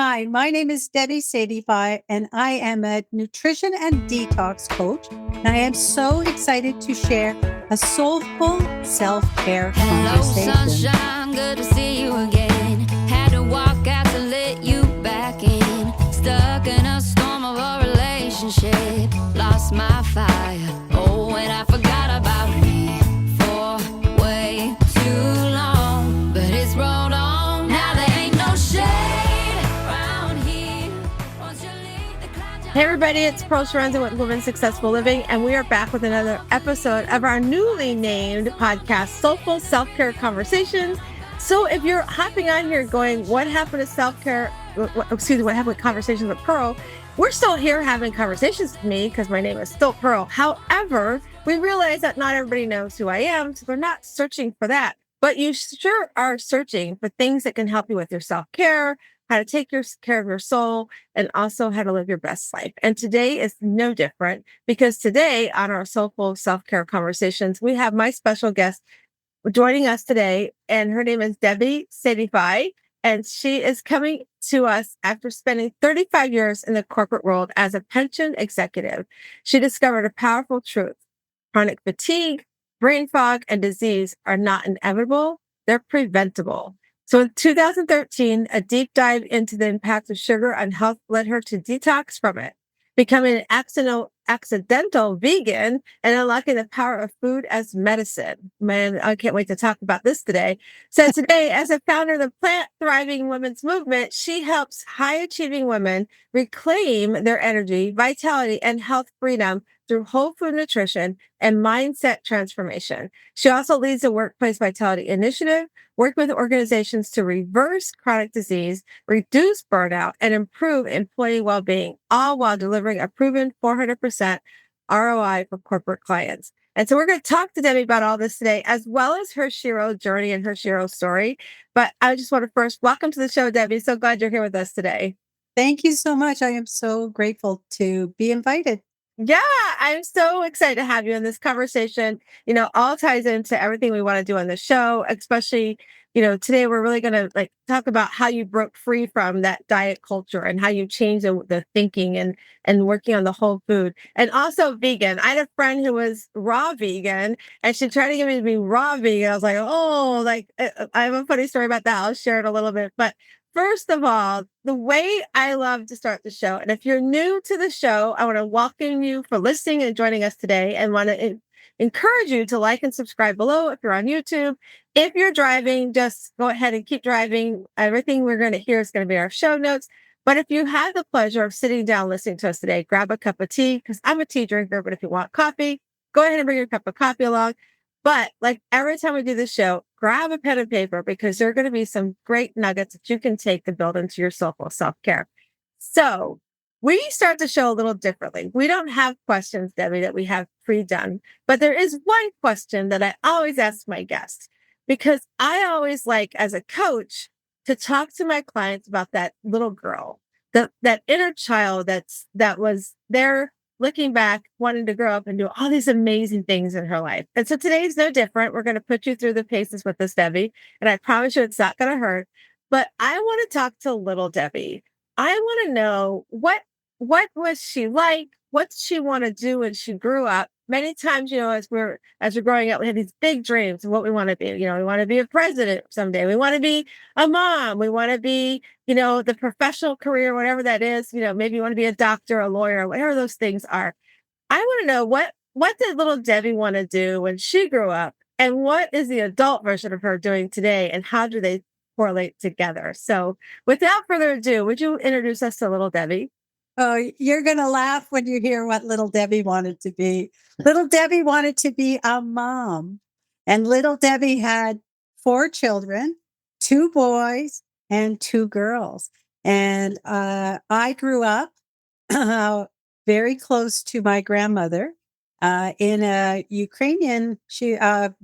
Hi, my name is Debbie Saidyfye, and I am a nutrition and detox coach. And I am so excited to share a soulful self-care Hello, conversation. sunshine, good to see you again. Had to walk out to let you back in. Stuck in a storm of a relationship. Lost my fire. Oh, and I forgot about me for way too long. But it's rolled on. Now there ain't no shade around here. Once you leave the clouds. Hey everybody, it's Pearl Sharenza with Women Successful Living, and we are back with another episode of our newly named podcast, Soulful Selfcare Conversations. So if you're hopping on here going, what happened to self-care? What happened with Conversations with Pearl? We're still here having conversations with me because my name is still Pearl. However, we realize that not everybody knows who I am, so we're not searching for that. But you sure are searching for things that can help you with your self-care, how to take care of your soul, and also how to live your best life. And today is no different because today on our Soulful Self-Care Conversations, we have my special guest joining us today, and her name is Debbie Saidyfye, and she is coming to us after spending 35 years in the corporate world as a pension executive. She discovered a powerful truth. Chronic fatigue, brain fog, and disease are not inevitable, they're preventable. So in 2013, a deep dive into the impact of sugar on health led her to detox from it, becoming an accidental vegan and unlocking the power of food as medicine. Man, I can't wait to talk about this today. So today, as a founder of the Plant Thriving Women's Movement, she helps high-achieving women reclaim their energy, vitality, and health freedom through whole food nutrition and mindset transformation. She also leads the Workplace Vitality Initiative, working with organizations to reverse chronic disease, reduce burnout, and improve employee well-being, all while delivering a proven 400% ROI for corporate clients. And so we're going to talk to Debbie about all this today, as well as her Shiro journey and her Shiro story. But I just want to first welcome to the show, Debbie. So glad you're here with us today. Thank you so much. I am so grateful to be invited. Yeah, I'm so excited to have you in this conversation. All ties into everything we want to do on the show, especially, today we're really going to talk about how you broke free from that diet culture and how you changed the thinking and working on the whole food and also vegan. I had a friend who was raw vegan and she tried to get me to be raw vegan. I was like, oh, I have a funny story about that. I'll share it a little bit, but first of all, the way I love to start the show, and if you're new to the show, I want to welcome you for listening and joining us today and want to encourage you to like and subscribe below if you're on YouTube. If you're driving, just go ahead and keep driving. Everything we're going to hear is going to be our show notes. But if you have the pleasure of sitting down listening to us today, grab a cup of tea because I'm a tea drinker. But if you want coffee, go ahead and bring your cup of coffee along. But like every time we do this show, grab a pen and paper because there are going to be some great nuggets that you can take to build into your soulful self-care. So we start the show a little differently. We don't have questions, Debbie, that we have pre-done, but there is one question that I always ask my guests because I always like, as a coach, to talk to my clients about that little girl, that inner child that was there looking back, wanting to grow up and do all these amazing things in her life. And so today's no different. We're going to put you through the paces with this, Debbie. And I promise you it's not going to hurt. But I want to talk to little Debbie. I want to know what was she like? What did she want to do when she grew up? Many times, as we're growing up, we have these big dreams of what we want to be. We want to be a president someday. We want to be a mom. We want to be, the professional career, whatever that is. Maybe you want to be a doctor, a lawyer, whatever those things are. I want to know what did little Debbie want to do when she grew up, and what is the adult version of her doing today, and how do they correlate together? So, without further ado, would you introduce us to little Debbie? Oh, you're going to laugh when you hear what little Debbie wanted to be. Little Debbie wanted to be a mom. And little Debbie had 4 children, 2 boys and 2 girls. And I grew up very close to my grandmother in a Ukrainian.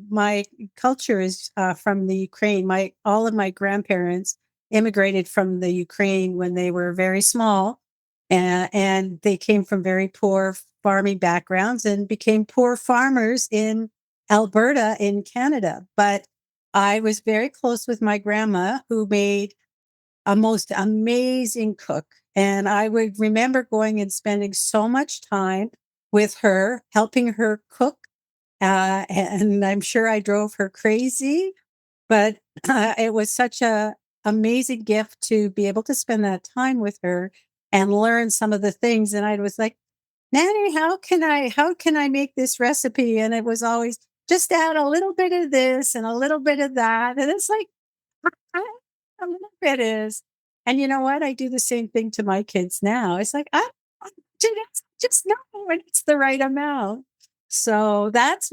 My culture is from the Ukraine. All of my grandparents immigrated from the Ukraine when they were very small. And they came from very poor farming backgrounds and became poor farmers in Alberta in Canada. But I was very close with my grandma, who made a most amazing cook. And I would remember going and spending so much time with her, helping her cook. And I'm sure I drove her crazy, but it was such a amazing gift to be able to spend that time with her and learn some of the things. And I was like, Nanny, how can I make this recipe? And it was always just add a little bit of this and a little bit of that. And it's like, I, a little bit is. And you know what? I do the same thing to my kids now. It's like, I just know when it's the right amount. So that's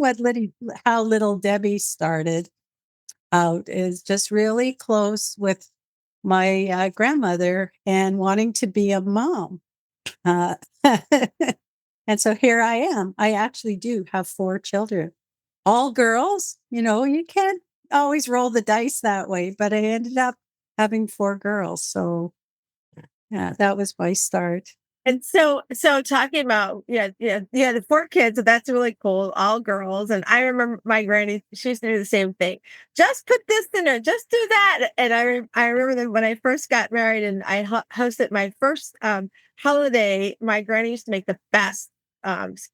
how little Debbie started out, is just really close with my grandmother and wanting to be a mom. Uh, and so here I am. I actually do have 4 children, all girls. You can't always roll the dice that way, but I ended up having 4 girls. So yeah, that was my start. And so talking about, yeah, the 4 kids, so that's really cool, all girls. And I remember my granny, she used to do the same thing. Just put this in there, just do that. And I remember that when I first got married and I hosted my first holiday, my granny used to make the best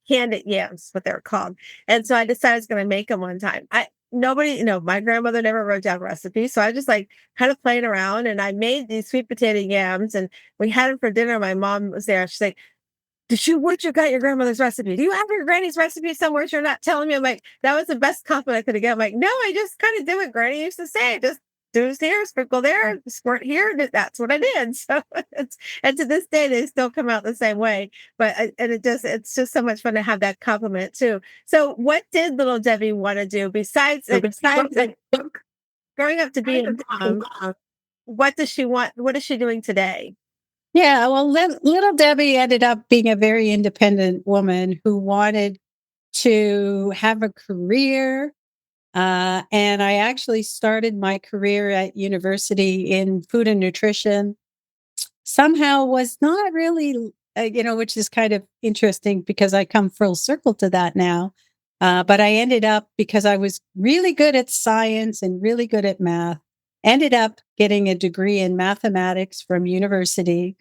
candied yams, what they're called. And so I decided I was going to make them one time. Nobody, my grandmother never wrote down recipes. So I just like kind of playing around, and I made these sweet potato yams, and we had them for dinner. My mom was there. She's like, where'd you got your grandmother's recipe? Do you have your granny's recipe somewhere you're not telling me? I'm like, that was the best compliment I could have get. I'm like, no, I just kind of do what Granny used to say. Just do this here, sprinkle there, squirt here. That's what I did. So and to this day, they still come out the same way. But it's just so much fun to have that compliment too. So what did little Debbie want to do besides growing up to be a mom? What does she want? What is she doing today? Yeah, well, little Debbie ended up being a very independent woman who wanted to have a career. And I actually started my career at university in food and nutrition. Somehow was not really, which is kind of interesting because I come full circle to that now. But I ended up, because I was really good at science and really good at math, ended up getting a degree in mathematics from university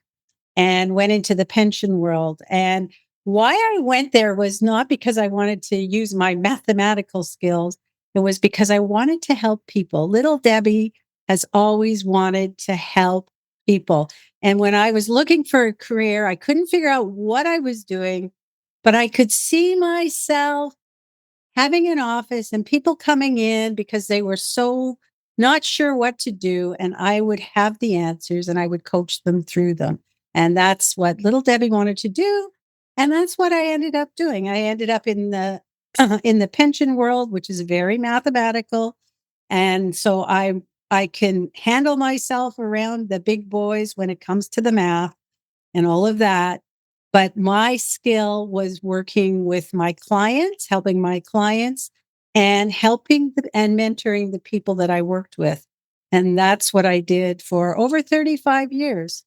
and went into the pension world. And why I went there was not because I wanted to use my mathematical skills. It was because I wanted to help people. Little Debbie has always wanted to help people. And when I was looking for a career, I couldn't figure out what I was doing, but I could see myself having an office and people coming in because they were so not sure what to do. And I would have the answers and I would coach them through them. And that's what little Debbie wanted to do. And that's what I ended up doing. I ended up in the in the pension world, which is very mathematical. And so I can handle myself around the big boys when it comes to the math and all of that. But my skill was working with my clients, helping my clients, and and mentoring the people that I worked with. And that's what I did for over 35 years,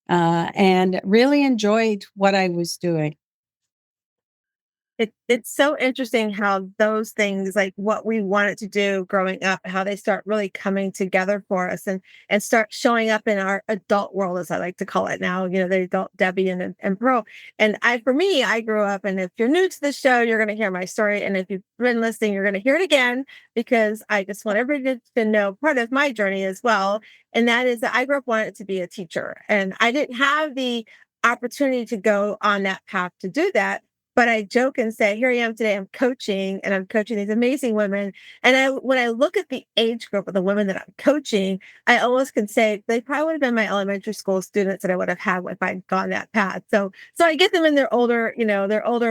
and really enjoyed what I was doing. It's so interesting how those things, like what we wanted to do growing up, how they start really coming together for us and start showing up in our adult world, as I like to call it now, the adult Debbie and Pearl. And for me, I grew up, and if you're new to the show, you're going to hear my story. And if you've been listening, you're going to hear it again, because I just want everybody to know part of my journey as well. And that is that I grew up wanting to be a teacher, and I didn't have the opportunity to go on that path to do that. But I joke and say, here I am today, I'm coaching, and I'm coaching these amazing women. And when I look at the age group of the women that I'm coaching, I almost can say they probably would have been my elementary school students that I would have had if I'd gone that path. So I get them in their older,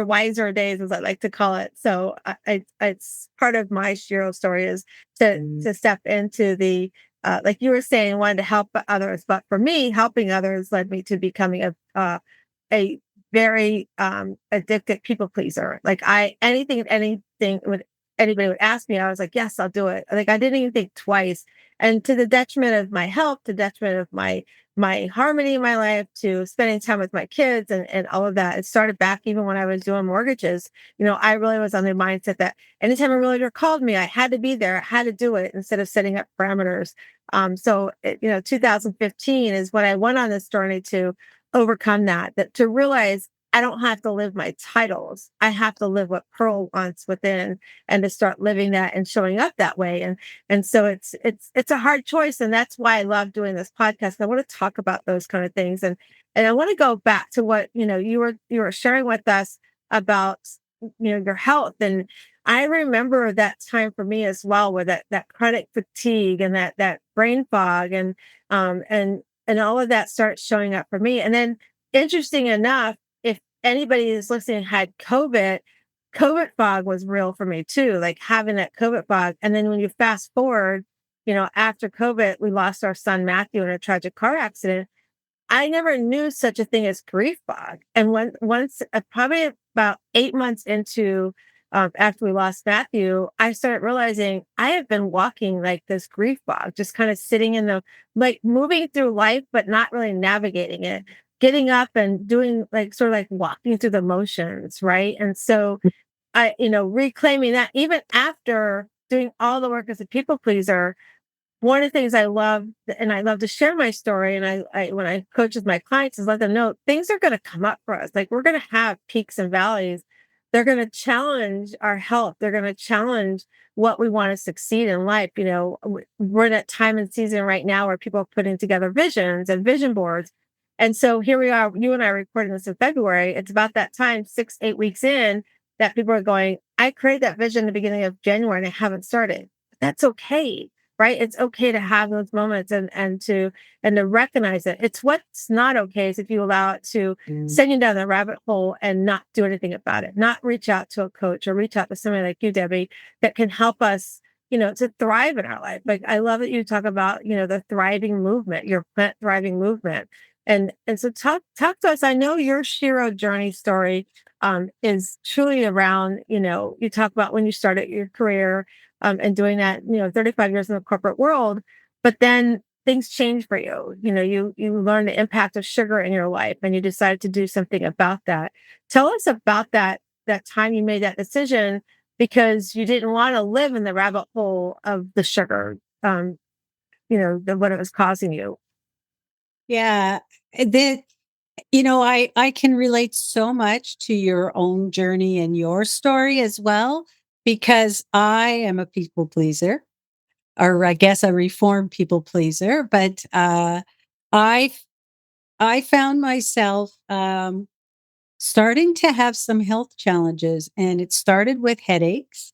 wiser days, as I like to call it. So it's part of my hero story is to step into the, like you were saying, wanted to help others. But for me, helping others led me to becoming a very addicted people pleaser. Like anything would anybody would ask me, I was like, yes, I'll do it. Like I didn't even think twice. and to the detriment of my health, to the detriment of my harmony in my life, to spending time with my kids and all of that. It started back even when I was doing mortgages. I really was on the mindset that anytime a realtor called me, I had to be there, I had to do it instead of setting up parameters. 2015 is when I went on this journey to overcome that to realize I don't have to live my titles. I have to live what Pearl wants within, and to start living that and showing up that way. And so it's a hard choice. And that's why I love doing this podcast. I want to talk about those kind of things. And I want to go back to what, you were sharing with us about, your health. And I remember that time for me as well, where that chronic fatigue and that brain fog and all of that starts showing up for me. And then interesting enough, if anybody is listening had COVID fog was real for me too, like having that COVID fog. And then when you fast forward, after COVID, we lost our son Matthew in a tragic car accident. I never knew such a thing as grief fog. And once, probably about 8 months into, after we lost Matthew, I started realizing I have been walking like this grief fog, just kind of sitting in like moving through life, but not really navigating it, getting up and doing like sort of like walking through the motions. Right. And so reclaiming that even after doing all the work as a people pleaser, one of the things I love, and I love to share my story, and I when I coach with my clients, is let them know things are going to come up for us. Like we're going to have peaks and valleys. They're going to challenge our health. They're going to challenge what we want to succeed in life. We're in a time and season right now where people are putting together visions and vision boards. And so here we are, you and I are recording this in February. It's about that time, 6-8 weeks in, that people are going, I created that vision in the beginning of January and I haven't started. That's okay, right? It's okay to have those moments and to recognize it. It's what's not okay is if you allow it to send you down the rabbit hole and not do anything about it, not reach out to a coach or reach out to somebody like you, Debbie, that can help us, to thrive in our life. Like I love that you talk about, the thriving movement, your plant thriving movement. And so talk to us. I know your Shiro journey story is truly around, you talk about when you started your career and doing that, 35 years in the corporate world, but then things change for you. You learn the impact of sugar in your life and you decided to do something about that. Tell us about that time you made that decision because you didn't want to live in the rabbit hole of the sugar, what it was causing you. Yeah. That, I can relate so much to your own journey and your story as well, because I am a people pleaser, or I guess a reformed people pleaser. But I I found myself starting to have some health challenges, and it started with headaches.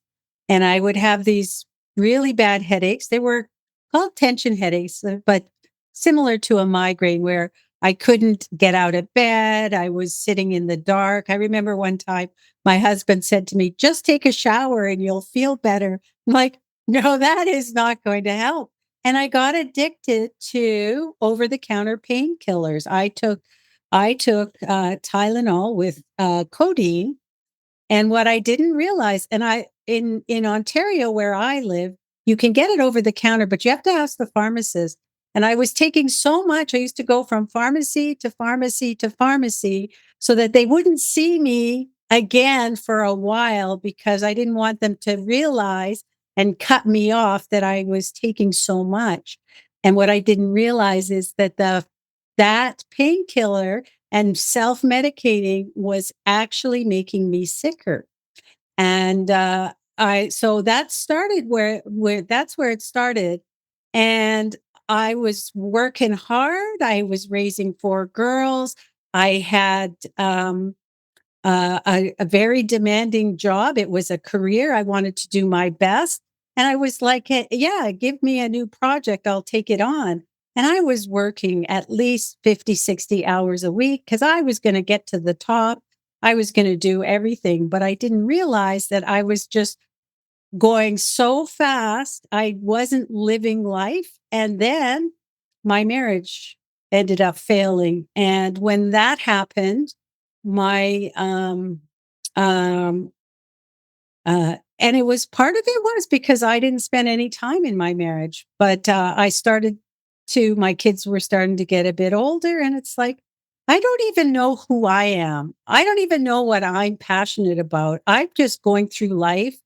And I would have these really bad headaches. They were called tension headaches, but similar to a migraine where I couldn't get out of bed. I was sitting in the dark. I remember one time my husband said to me, just take a shower and you'll feel better. I'm like, no, that is not going to help. And I got addicted to over the counter painkillers. I took Tylenol with codeine, and what I didn't realize, and in Ontario where I live, you can get it over the counter, but you have to ask the pharmacist. And I was taking so much. I used to go from pharmacy to pharmacy to pharmacy so that they wouldn't see me again for a while, because I didn't want them to realize and cut me off that I was taking so much. And what I didn't realize is that that painkiller and self-medicating was actually making me sicker. And so that started where that's where it started. And I was working hard. I was raising 4 girls. I had a very demanding job. It was a career. I wanted to do my best. And I was like, yeah, give me a new project. I'll take it on. And I was working at least 50, 60 hours a week because I was going to get to the top. I was going to do everything, but I didn't realize that I was just going so fast. I wasn't living life. And then my marriage ended up failing. And when that happened, my um, and it was part of it was because I didn't spend any time in my marriage, but my kids were starting to get a bit older, and it's like, I don't even know who I am. I don't even know what I'm passionate about. I'm just going through life,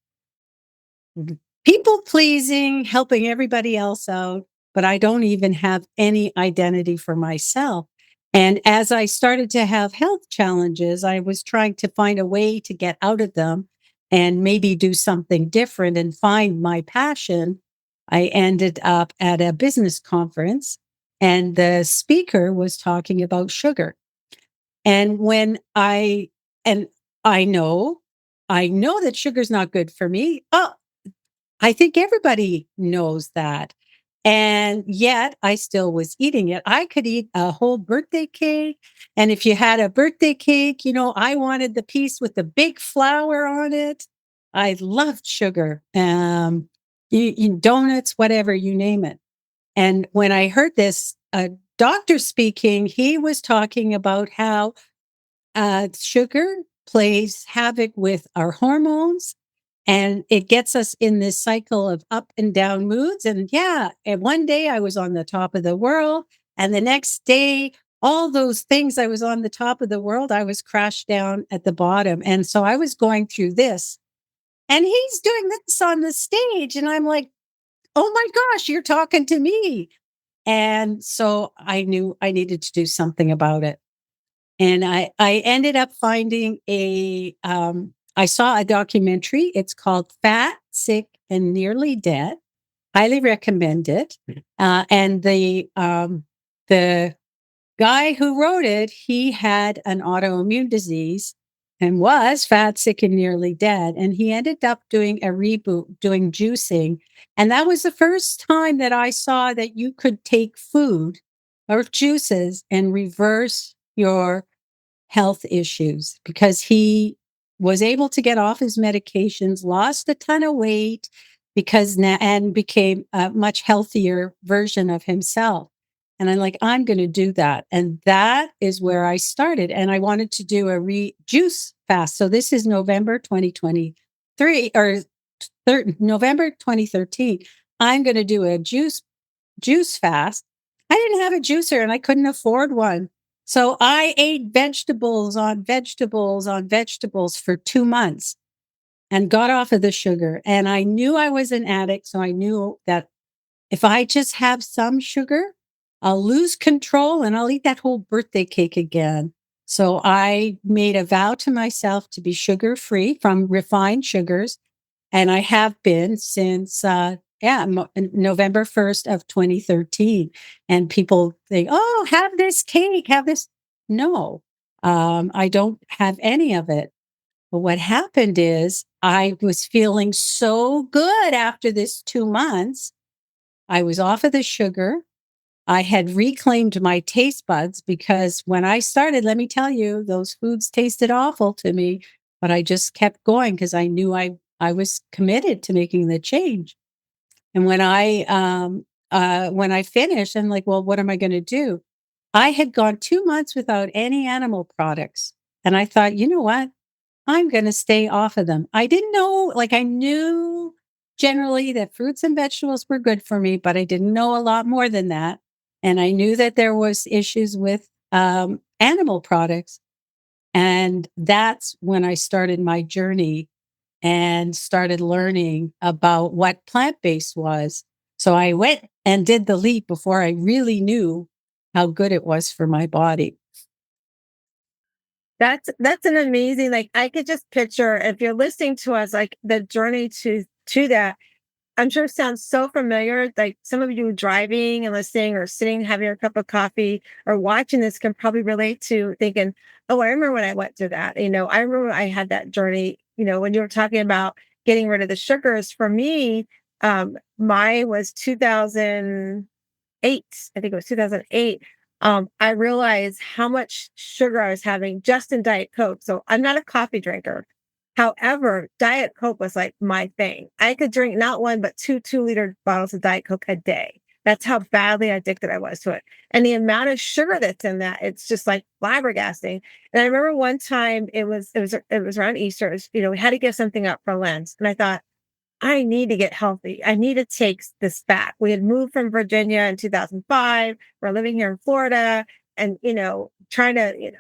people pleasing, helping everybody else out, but I don't even have any identity for myself. And as I started to have health challenges, I was trying to find a way to get out of them and maybe do something different and find my passion. I ended up at a business conference, and the speaker was talking about sugar. And and I know, I know that sugar's not good for me. Oh, I think everybody knows that. And yet I still was eating it. I could eat a whole birthday cake. And if you had a birthday cake, I wanted the piece with the big flour on it. I loved sugar, donuts, whatever, you name it. And when I heard this doctor speaking, he was talking about how sugar plays havoc with our hormones, and it gets us in this cycle of up and down moods. And yeah, and one day I was on the top of the world, and the next day, all those things I was on the top of the world, I was crashed down at the bottom. And so I was going through this, and he's doing this on the stage. And I'm like, oh my gosh, you're talking to me. And so I knew I needed to do something about it. And I ended up finding I saw a documentary. It's called Fat, Sick, and Nearly Dead. Highly recommend it. And the guy who wrote it, he had an autoimmune disease and was fat, sick, and nearly dead. And he ended up doing a reboot, doing juicing. And that was the first time that I saw that you could take food or juices and reverse your health issues, because he was able to get off his medications, lost a ton of weight because now, and became a much healthier version of himself. And I'm like, I'm going to do that. And that is where I started. And I wanted to do a juice fast. So this is November 2023 or November 2013. I'm going to do a juice fast. I didn't have a juicer and I couldn't afford one. So I ate vegetables on vegetables on vegetables for 2 months and got off of the sugar. And I knew I was an addict. So I knew that if I just have some sugar, I'll lose control and I'll eat that whole birthday cake again. So I made a vow to myself to be sugar free from refined sugars. And I have been since, November 1st of 2013. And people think, oh, have this cake, have this. No, I don't have any of it. But what happened is I was feeling so good after this 2 months. I was off of the sugar. I had reclaimed my taste buds, because when I started, let me tell you, those foods tasted awful to me, but I just kept going because I knew I was committed to making the change. And when I finished, I'm like, well, what am I going to do? I had gone 2 months without any animal products. And I thought, you know what? I'm going to stay off of them. I didn't know, like I knew generally that fruits and vegetables were good for me, but I didn't know a lot more than that. And I knew that there was issues with animal products. And that's when I started my journey and started learning about what plant-based was. So I went and did the leap before I really knew how good it was for my body. That's an amazing, like, I could just picture, if you're listening to us, like the journey to that. I'm sure it sounds so familiar. Like some of you driving and listening or sitting having a cup of coffee or watching this can probably relate to thinking, oh, I remember when I went through that. I remember I had that journey, when you were talking about getting rid of the sugars. For me, mine was 2008. I think it was 2008. I realized how much sugar I was having just in Diet Coke. So I'm not a coffee drinker. However, Diet Coke was like my thing. I could drink not one, but two 2-liter bottles of Diet Coke a day. That's how badly addicted I was to it. And the amount of sugar that's in that, it's just like flabbergasting. And I remember one time it was around Easter. It was, we had to give something up for Lent. And I thought, I need to get healthy. I need to take this back. We had moved from Virginia in 2005. We're living here in Florida and, trying to,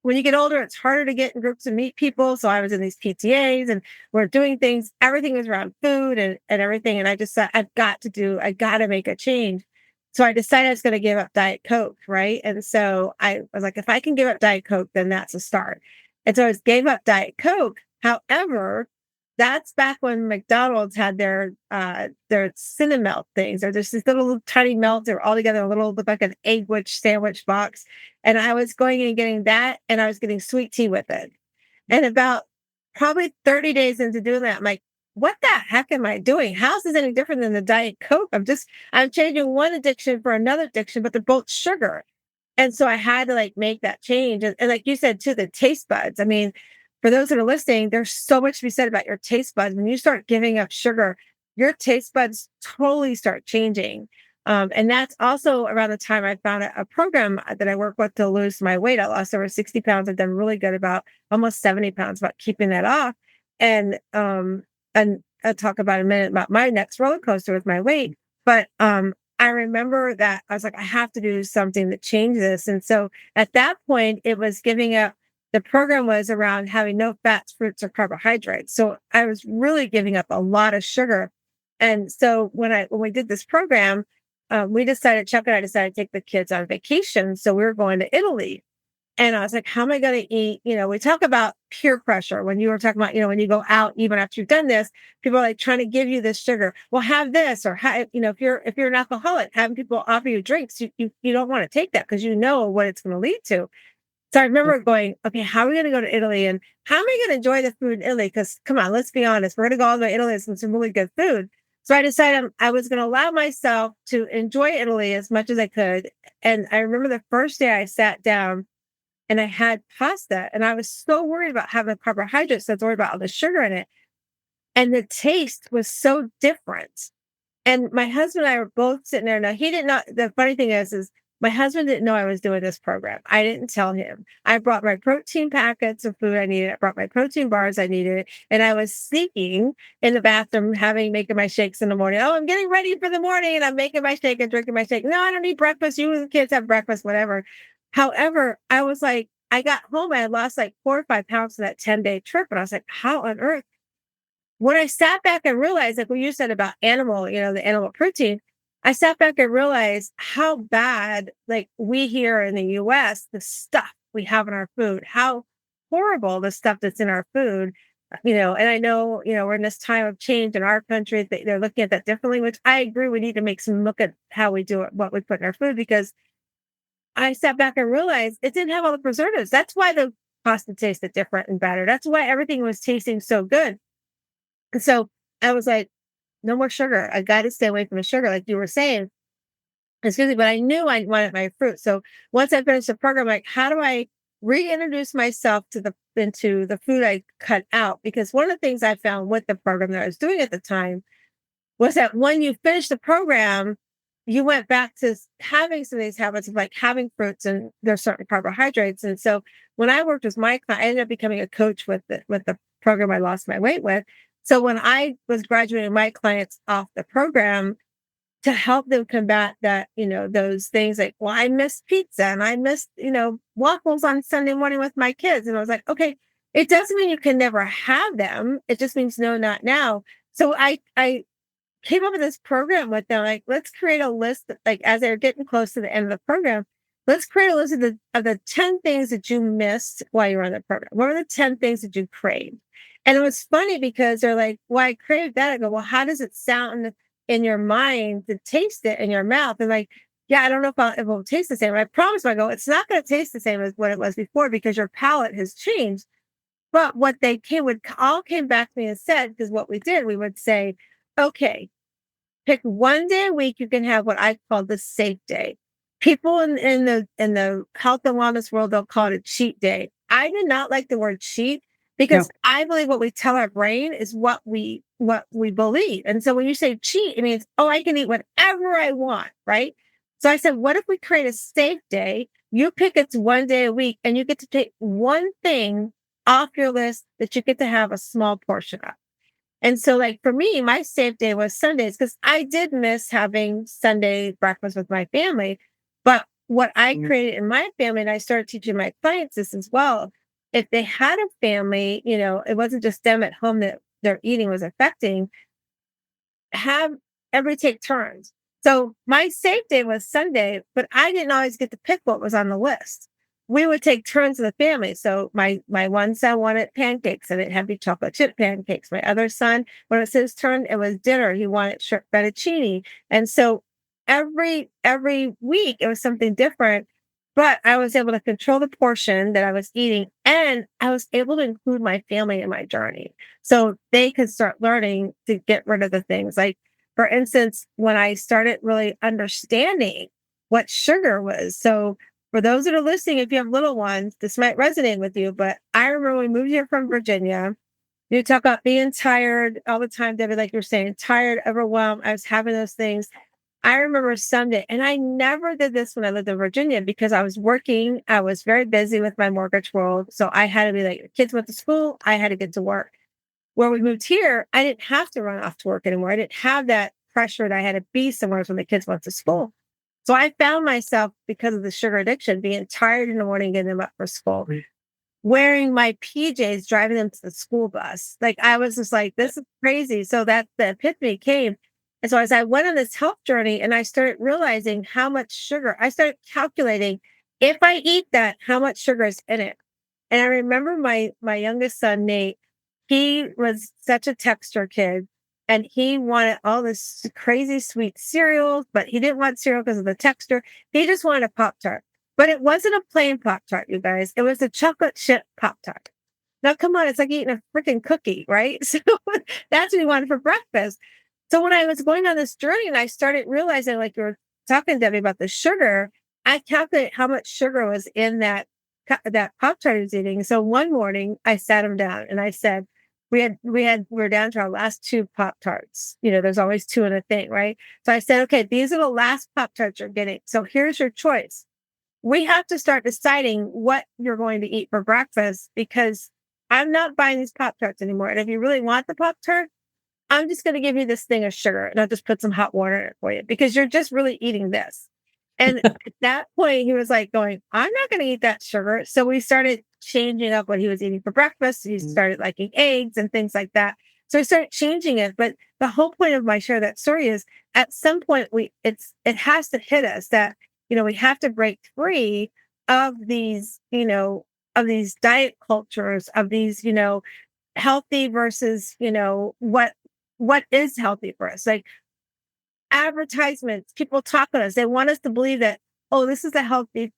when you get older, it's harder to get in groups and meet people. So I was in these PTAs and we're doing things, everything was around food and everything. And I just said, I got to make a change. So I decided I was going to give up Diet Coke. Right. And so I was like, if I can give up Diet Coke, then that's a start. And so I gave up Diet Coke. However, that's back when McDonald's had their cinnamon melt things. Or there's these little tiny melts. They're all together, a little look like an egg sandwich box. And I was going and getting that, and I was getting sweet tea with it. And about probably 30 days into doing that, I'm like, what the heck am I doing? How is this any different than the Diet Coke? I'm changing one addiction for another addiction, but they're both sugar. And so I had to like make that change. And like you said, too, the taste buds. I mean, for those that are listening, there's so much to be said about your taste buds. When you start giving up sugar, your taste buds totally start changing. And that's also around the time I found a program that I work with to lose my weight. I lost over 60 pounds. I've done really good, about almost 70 pounds, about keeping that off. And I'll talk about in a minute about my next roller coaster with my weight. But I remember that I was like, I have to do something to change this. And so at that point, it was giving up. The program was around having no fats, fruits, or carbohydrates. So I was really giving up a lot of sugar. And so when we did this program, Chuck and I decided to take the kids on vacation. So we were going to Italy. And I was like, how am I going to eat? We talk about peer pressure when you were talking about, when you go out, even after you've done this, people are like trying to give you this sugar. Well, have this, or if you're an alcoholic, having people offer you drinks, you don't want to take that because you know what it's going to lead to. So I remember going, okay, how are we going to go to Italy? And how am I going to enjoy the food in Italy? Because come on, let's be honest. We're going to go all the way to Italy and some really good food. So I decided I was going to allow myself to enjoy Italy as much as I could. And I remember the first day I sat down and I had pasta, and I was so worried about having carbohydrates. So I was worried about all the sugar in it. And the taste was so different. And my husband and I were both sitting there. Now, he didn't know. The funny thing is my husband didn't know I was doing this program. I didn't tell him. I brought my protein packets of food I needed. I brought my protein bars I needed. And I was sneaking in the bathroom, making my shakes in the morning. Oh, I'm getting ready for the morning, and I'm making my shake and drinking my shake. No, I don't need breakfast. You and the kids have breakfast, whatever. However, I was like, I got home, I had lost like 4 or 5 pounds in that 10-day trip. And I was like, how on earth? When I sat back and realized, like what you said about the animal protein, I sat back and realized how bad, like we here in the US, the stuff we have in our food, how horrible the stuff that's in our food, and I know, we're in this time of change in our country. They're looking at that differently, which I agree. We need to make some look at how we do it, what we put in our food, because I sat back and realized it didn't have all the preservatives. That's why the pasta tasted different and better. That's why everything was tasting so good. And so I was like, no more sugar. I got to stay away from the sugar, like you were saying. Excuse me, but I knew I wanted my fruit. So once I finished the program, like, how do I reintroduce myself into the food I cut out? Because one of the things I found with the program that I was doing at the time was that when you finish the program, you went back to having some of these habits of like having fruits, and there's certain carbohydrates. And so when I worked with my client, I ended up becoming a coach with the program I lost my weight with. So when I was graduating my clients off the program to help them combat that, those things like, well, I missed pizza and I missed, waffles on Sunday morning with my kids. And I was like, okay, it doesn't mean you can never have them. It just means no, not now. So I came up with this program with them. Like, let's create a list, like as they're getting close to the end of the program, let's create a list of the 10 things that you missed while you were on the program. What were the 10 things that you craved? And it was funny because they're like, well, I craved that. I go, well, how does it sound in your mind to taste it in your mouth? And like, yeah, I don't know if it will taste the same. And I promise you, I go, it's not going to taste the same as what it was before because your palate has changed. But what they all came back to me and said, because what we did, we would say, okay, pick one day a week. You can have what I call the safe day. People in the health and wellness world, they'll call it a cheat day. I did not like the word cheat because No. I believe what we tell our brain is what we believe. And so when you say cheat, it means, oh, I can eat whatever I want, right? So I said, what if we create a safe day? You pick it's one day a week and you get to take one thing off your list that you get to have a small portion of. And so, like for me, my safe day was Sundays because I did miss having Sunday breakfast with my family. But what I created in my family, and I started teaching my clients this as well, if they had a family, it wasn't just them at home that their eating was affecting, have everybody take turns. So my safe day was Sunday, but I didn't always get to pick what was on the list. We would take turns in the family. So my one son wanted pancakes and it had to be chocolate chip pancakes. My other son, when it was his turn, it was dinner. He wanted shrimp fettuccine. And so every week it was something different. But I was able to control the portion that I was eating, and I was able to include my family in my journey. So they could start learning to get rid of the things. Like, for instance, when I started really understanding what sugar was. So, for those that are listening, if you have little ones, this might resonate with you. But I remember we moved here from Virginia. You talk about being tired all the time, Debbie, like you're saying, tired, overwhelmed. I was having those things. I remember Sunday, and I never did this when I lived in Virginia because I was working. I was very busy with my mortgage world. So I had to be like, the kids went to school. I had to get to work. Where we moved here, I didn't have to run off to work anymore. I didn't have that pressure that I had to be somewhere when the kids went to school. So I found myself, because of the sugar addiction, being tired in the morning, getting them up for school, wearing my PJs, driving them to the school bus. Like I was just like, this is crazy. So that the epiphany came. And so as I went on this health journey and I started realizing how much sugar, I started calculating, if I eat that, how much sugar is in it. And I remember my youngest son, Nate, he was such a texture kid and he wanted all this crazy sweet cereal, but he didn't want cereal because of the texture. He just wanted a Pop Tart. But it wasn't a plain Pop Tart, you guys. It was a chocolate chip Pop Tart. Now, come on, it's like eating a freaking cookie, right? So that's what he wanted for breakfast. So when I was going on this journey and I started realizing, like you were talking, Debbie, about the sugar, I calculated how much sugar was in that Pop Tart he was eating. So one morning I sat him down and I said, we were down to our last two Pop Tarts. There's always two in a thing, right? So I said, okay, these are the last Pop Tarts you're getting. So here's your choice. We have to start deciding what you're going to eat for breakfast because I'm not buying these Pop Tarts anymore. And if you really want the Pop Tart, I'm just going to give you this thing of sugar and I'll just put some hot water in it for you because you're just really eating this. And at that point, he was like going, I'm not going to eat that sugar. So we started changing up what he was eating for breakfast. He started liking eggs and things like that. So I started changing it. But the whole point of my share that story is at some point it has to hit us that, we have to break free of these diet cultures, of these, healthy versus, what is healthy for us. Like advertisements, people talk to us. They want us to believe that, oh, this is a healthy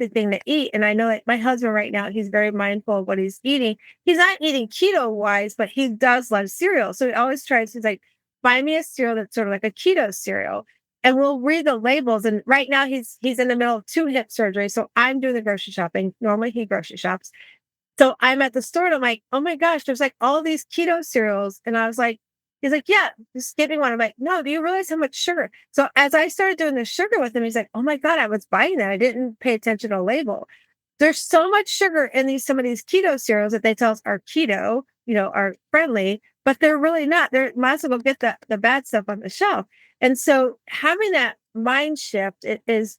thing to eat. And I know that my husband right now, he's very mindful of what he's eating. He's not eating keto wise, but he does love cereal. So he always tries, he's like, buy me a cereal that's sort of like a keto cereal. And we'll read the labels. And right now he's in the middle of 2 hip surgeries. So I'm doing the grocery shopping. Normally he grocery shops. So I'm at the store and I'm like, oh my gosh, there's like all these keto cereals. And I was like, he's like, yeah, just give me one. I'm like, no, do you realize how much sugar? So as I started doing the sugar with him, he's like, oh my God, I was buying that. I didn't pay attention to the label. There's so much sugar in some of these keto cereals that they tell us are keto, are friendly, but they're really not. They might as well go get the bad stuff on the shelf. And so having that mind shift is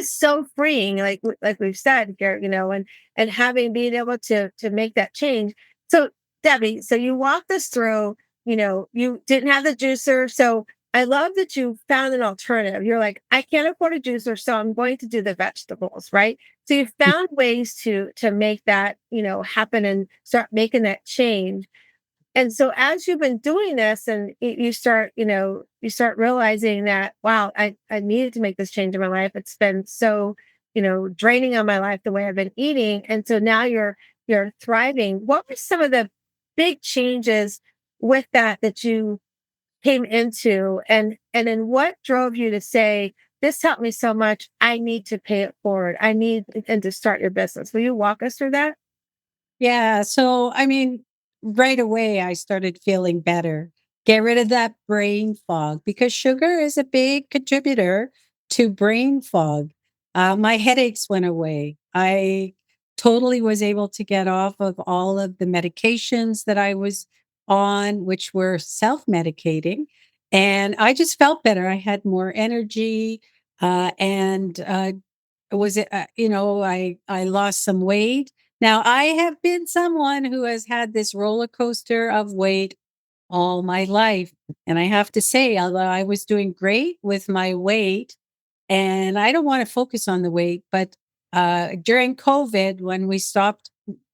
so freeing, like we've said, Garrett, and being able to make that change. So Debbie, so you walked us through, you didn't have the juicer. So I love that you found an alternative. You're like, I can't afford a juicer, so I'm going to do the vegetables, right? So you found ways to make that, happen and start making that change. And so as you've been doing this and you start realizing that, wow, I needed to make this change in my life. It's been so, draining on my life, the way I've been eating. And so now you're thriving. What were some of the big changes with that you came into? And then what drove you to say, this helped me so much, I need to pay it forward. And to start your business. Will you walk us through that? Yeah. So, I mean, right away, I started feeling better. Get rid of that brain fog because sugar is a big contributor to brain fog. My headaches went away. I totally was able to get off of all of the medications that I was on, which were self medicating. And I just felt better. I had more energy. And was it, I lost some weight. Now, I have been someone who has had this roller coaster of weight all my life. And I have to say, although I was doing great with my weight, and I don't want to focus on the weight, but during COVID, when we stopped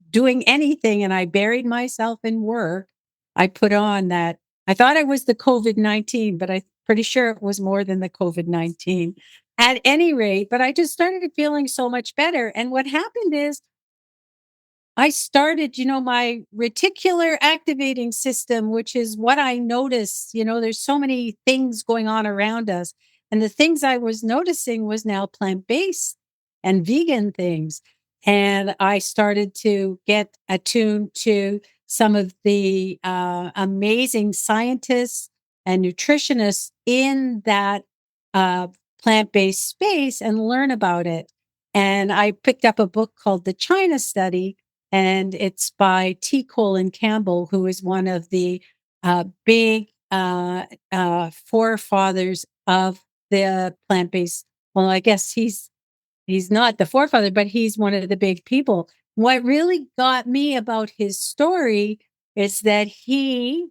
doing anything and I buried myself in work, I put on that. I thought I was the COVID-19, but I'm pretty sure it was more than the COVID-19 at any rate. But I just started feeling so much better. And what happened is I started, my reticular activating system, which is what I notice. There's so many things going on around us. And the things I was noticing was now plant based and vegan things. And I started to get attuned to some of the amazing scientists and nutritionists in that uh, plant based space and learn about it. And I picked up a book called The China Study, and it's by T. Colin Campbell, who is one of the big forefathers of the plant-based. Well, I guess he's not the forefather, but he's one of the big people. What really got me about his story is that he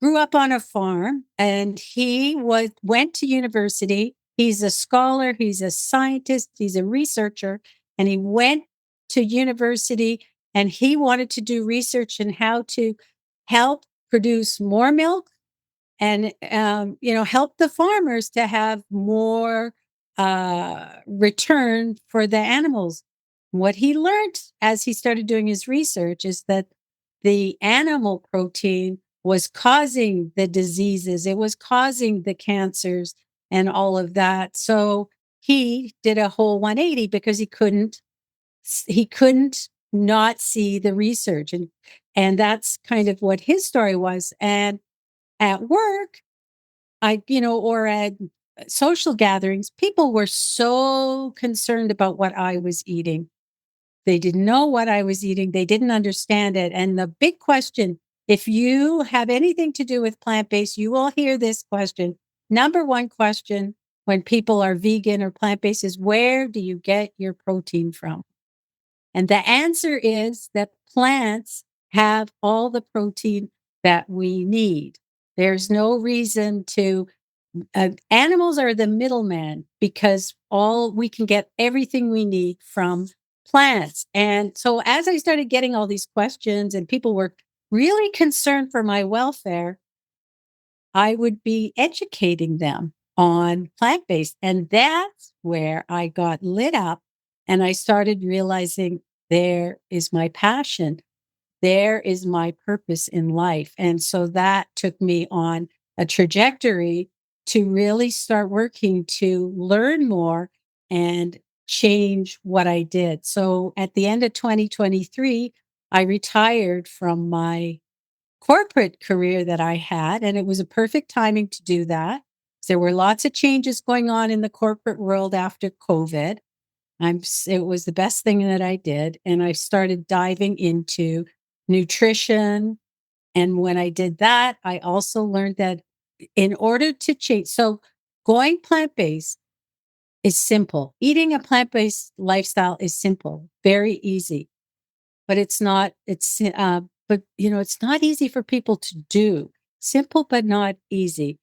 grew up on a farm and he went to university. He's a scholar, he's a scientist, he's a researcher, and he went to university and he wanted to do research in how to help produce more milk and help the farmers to have more return for the animals. What he learned as he started doing his research is that the animal protein was causing the diseases, it was causing the cancers and all of that. So he did a whole 180 because he couldn't not see the research, and that's kind of what his story was. And at work, or at social gatherings, people were so concerned about what I was eating. They didn't know what I was eating. They didn't understand it. And the big question, if you have anything to do with plant based, you will hear this question. Number one question when people are vegan or plant based is, where do you get your protein from? And the answer is that plants have all the protein that we need. There's no reason to animals are the middleman because all we can get everything we need from plants. And so as I started getting all these questions and people were really concerned for my welfare, I would be educating them on plant based. And that's where I got lit up and I started realizing there is my passion. There is my purpose in life. And so that took me on a trajectory to really start working to learn more and change what I did. So at the end of 2023, I retired from my corporate career that I had, and it was a perfect timing to do that. There were lots of changes going on in the corporate world after COVID. It was the best thing that I did. And I started diving into nutrition. And when I did that, I also learned that in order to change, so going plant based is simple. Eating a plant based lifestyle is simple, very easy, but it's not easy for people to do. Simple, but not easy,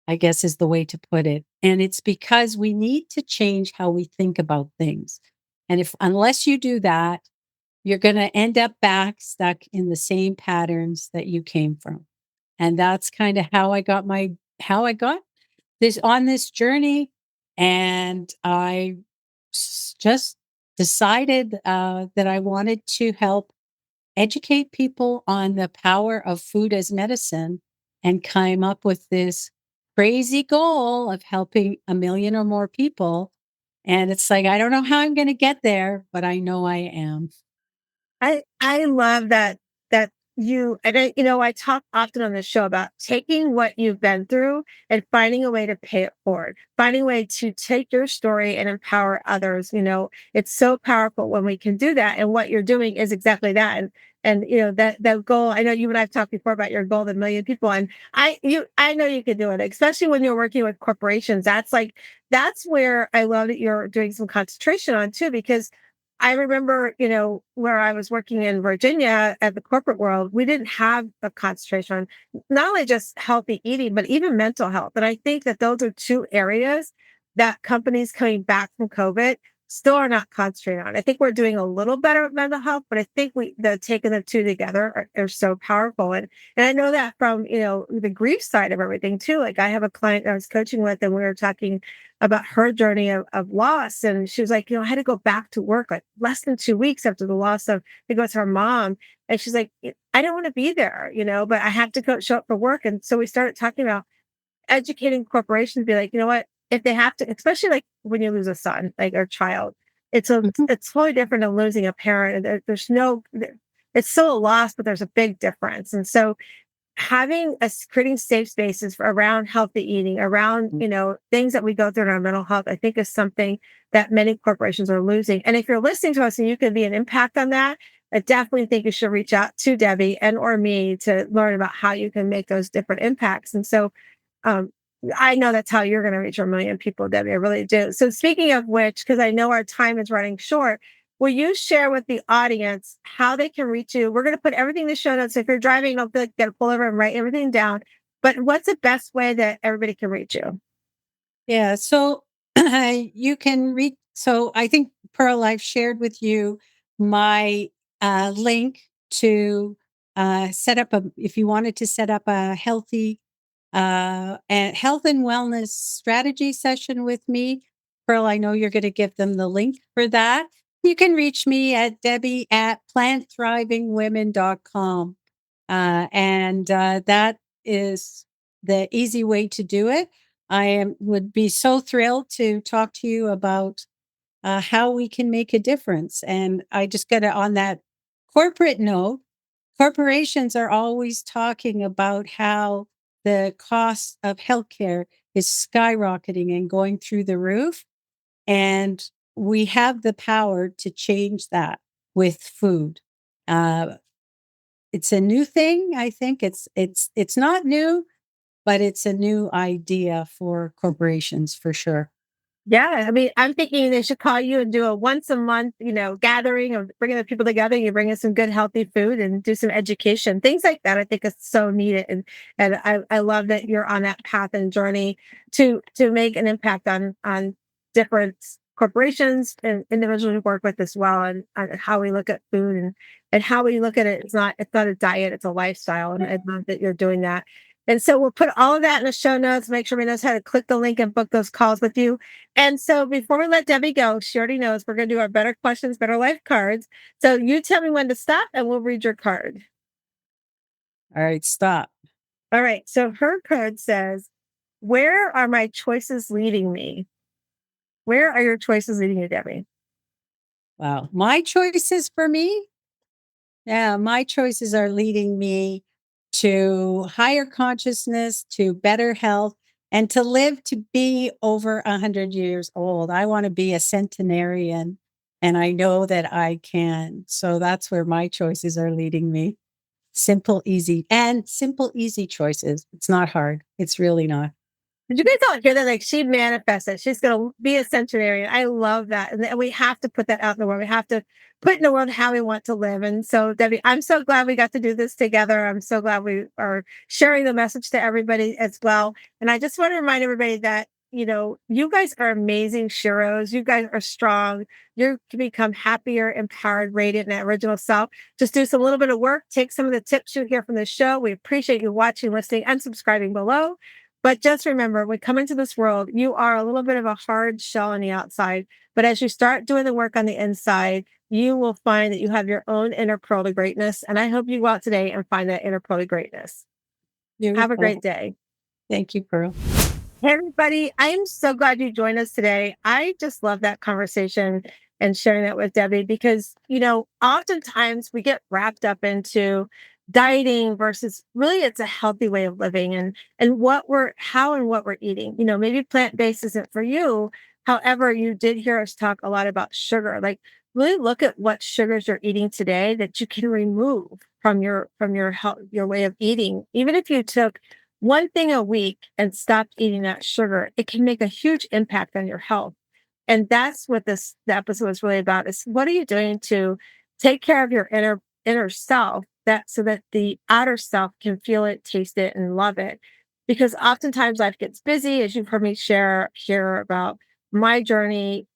I guess is the way to put it. And it's because we need to change how we think about things. And unless you do that, you're going to end up back stuck in the same patterns that you came from. And that's kind of how I got this on this journey. And just decided that I wanted to help educate people on the power of food as medicine and came up with this crazy goal of helping a million or more people. And it's like, I don't know how I'm going to get there, but I know I am. I love that you and I talk often on the show about taking what you've been through and finding a way to pay it forward, finding a way to take your story and empower others. It's so powerful when we can do that. And what you're doing is exactly that. And that goal. I know you and I've talked before about your goal of 1 million people, and I know you can do it, especially when you're working with corporations. That's where I love that you're doing some concentration on too, because I remember, where I was working in Virginia at the corporate world, we didn't have a concentration on not only just healthy eating, but even mental health. And I think that those are two areas that companies coming back from COVID still are not concentrating on. I think we're doing a little better with mental health, but I think the taking the two together are so powerful. And I know that from, the grief side of everything too. Like I have a client I was coaching with, and we were talking about her journey of loss. And she was like, I had to go back to work like less than 2 weeks after the loss of, I think it was her mom. And she's like, I don't want to be there, but I have to go show up for work. And so we started talking about educating corporations, be like, you know what, if they have to, especially like when you lose a son, like or child, Mhm. it's totally different than losing a parent. And there's no, it's still a loss, but there's a big difference. And so creating safe spaces around healthy eating, around, things that we go through in our mental health, I think is something that many corporations are losing. And if you're listening to us and you can be an impact on that, I definitely think you should reach out to Debbie and or me to learn about how you can make those different impacts. And so um, I know that's how you're going to reach 1 million people, Debbie. I really do. So speaking of which, because I know our time is running short, will you share with the audience how they can reach you? We're going to put everything in the show notes. So if you're driving, don't feel like you got to pull over and write everything down. But what's the best way that everybody can reach you? Yeah. So you can read. So I think Pearl, I've shared with you my link to set up if you wanted to set up a health and wellness strategy session with me. Pearl, I know you're going to give them the link for that. You can reach me at Debbie at plantthrivingwomen.com. And that is the easy way to do it. Would be so thrilled to talk to you about how we can make a difference. And I just got to, on that corporate note, corporations are always talking about how the cost of healthcare is skyrocketing and going through the roof. And we have the power to change that with food. Uh, it's a new thing. I think it's not new, but it's a new idea for corporations for sure. Yeah, I mean, I'm thinking they should call you and do a once a month, gathering of bringing the people together. You bring in some good, healthy food and do some education, things like that. I think is so needed, and I love that you're on that path and journey to make an impact on different corporations and individuals we work with as well, and how we look at food and how we look at it. It's not a diet; it's a lifestyle, and I love that you're doing that. And so we'll put all of that in the show notes. Make sure we knows how to click the link and book those calls with you. And so before we let Debbie go, she already knows we're going to do our better questions, better life cards. So you tell me when to stop and we'll read your card. All right, stop. All right. So her card says, where are my choices leading me? Where are your choices leading you, Debbie? Wow. My choices for me? Yeah, my choices are leading me to higher consciousness, to better health, and to live to be over 100 years old. I want to be a centenarian, and I know that I can. So that's where my choices are leading me. Simple, easy choices. It's not hard. It's really not. Did you guys all hear that? Like she manifested. She's going to be a centenarian. I love that. And we have to put that out in the world. We have to put in the world how we want to live. And so, Debbie, I'm so glad we got to do this together. I'm so glad we are sharing the message to everybody as well. And I just want to remind everybody that, you guys are amazing sheroes. You guys are strong. You can become happier, empowered, radiant, and that original self. Just do some little bit of work. Take some of the tips you hear from the show. We appreciate you watching, listening, and subscribing below. But just remember, when come into this world, you are a little bit of a hard shell on the outside. But as you start doing the work on the inside, you will find that you have your own inner pearl to greatness. And I hope you go out today and find that inner pearl to greatness. Have a great Beautiful. day. Thank you, Pearl. Hey, everybody. I am so glad you joined us today. I just love that conversation. and sharing that with Debbie because, oftentimes we get wrapped up into dieting versus really it's a healthy way of living and how and what we're eating. Maybe plant-based isn't for you. However, you did hear us talk a lot about sugar. Like really look at what sugars you're eating today that you can remove from your health, your way of eating. Even if you took one thing a week and stopped eating that sugar, it can make a huge impact on your health. And that's what the episode is really about is what are you doing to take care of your inner self that so that the outer self can feel it, taste it, and love it. Because oftentimes life gets busy, as you've heard me share here about my journey,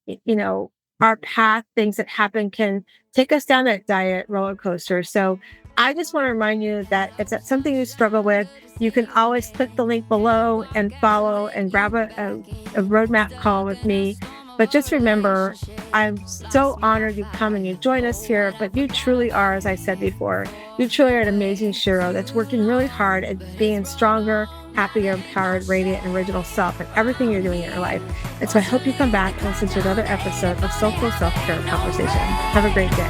our path, things that happen can take us down that diet roller coaster. So I just want to remind you that if that's something you struggle with, you can always click the link below and follow and grab a roadmap call with me. But just remember, I'm so honored you come and you join us here. But you truly are, as I said before, you truly are an amazing hero that's working really hard at being stronger, happier, empowered, radiant, and original self in everything you're doing in your life. And so I hope you come back and listen to another episode of Soulful Selfcare Conversations. Have a great day.